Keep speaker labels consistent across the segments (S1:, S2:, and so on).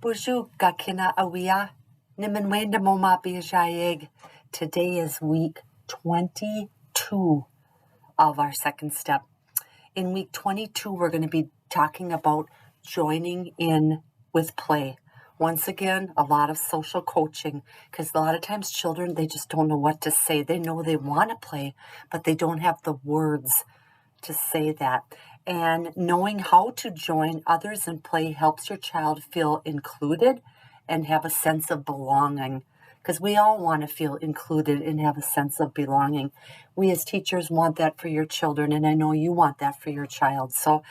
S1: Buju Gakina Awia, Nimenwenda Moma Biajayeg. Today is week 22 of our second step. In week 22, we're going to be talking about joining in with play. Once again, a lot of social coaching, because a lot of times children, they just don't know what to say. They know they want to play, but they don't have the words to say that. And knowing how to join others in play helps your child feel included and have a sense of belonging. Because we all want to feel included and have a sense of belonging. We as teachers want that for your children, and I know you want that for your child. So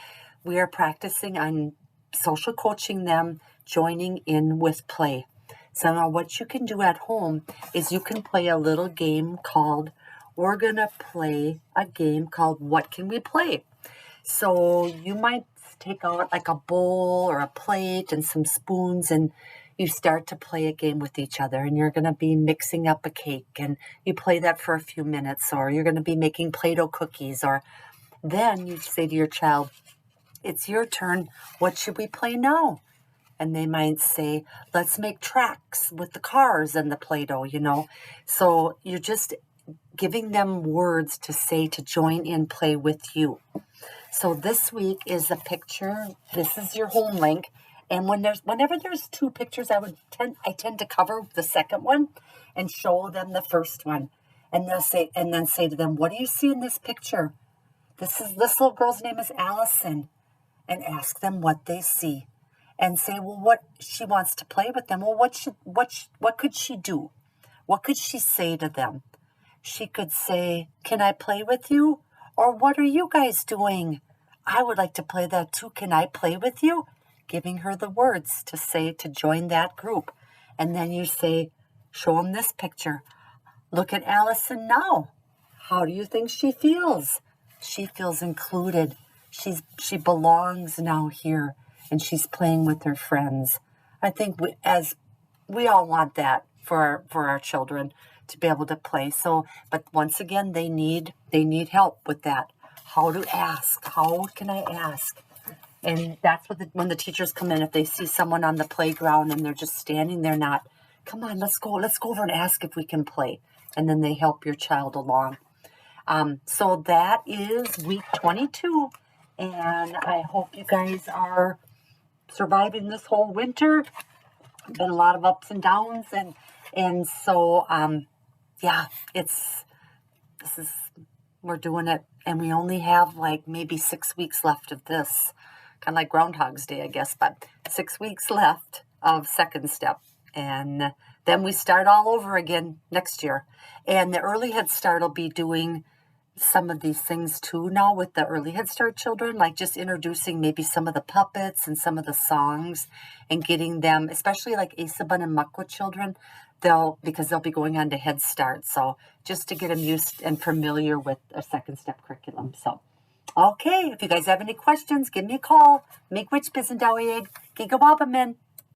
S1: we are practicing on social coaching them, joining in with play. So now what you can do at home is you can play a little game called, we're going to play a game called What Can We Play? So you might take out like a bowl or a plate and some spoons, and you start to play a game with each other, and you're going to be mixing up a cake, and you play that for a few minutes, or you're going to be making Play-Doh cookies, or then you say to your child, it's your turn. What should we play now? And they might say, let's make tracks with the cars and the Play-Doh, So you're just giving them words to say to join in play with you. So this week is a picture. This is your home link. And whenever there's two pictures, I tend to cover the second one and show them the first one. And then say to them, what do you see in this picture? This little girl's name is Allison. And ask them what they see. And say, well, what she wants to play with them. Well, what could she do? What could she say to them? She could say, can I play with you? Or what are you guys doing? I would like to play that too. Can I play with you? Giving her the words to say to join that group. And then you say, show them this picture. Look at Allison now. How do you think she feels? She feels included. She belongs now here, and she's playing with her friends. I think we all want that for our children to be able to play. So, but once again, they need help with that. How to ask? How can I ask? And that's what when the teachers come in, if they see someone on the playground and they're just standing there, not, come on, let's go over and ask if we can play. And then they help your child along. So that is week 22. And I hope you guys are surviving this whole winter. Been a lot of ups and downs, and so we're doing it, and we only have like maybe 6 weeks left of this, kind of like Groundhog's Day, I guess, but 6 weeks left of second step, and then we start all over again next year. And the Early Head Start will be doing some of these things too now with the Early Head Start children, like just introducing maybe some of the puppets and some of the songs and getting them, especially like Asaban and Makwa children, because they'll be going on to Head Start. So just to get them used and familiar with a second step curriculum. So, okay, if you guys have any questions, give me a call. Make Witch Bizendawieg, Gigawabamin.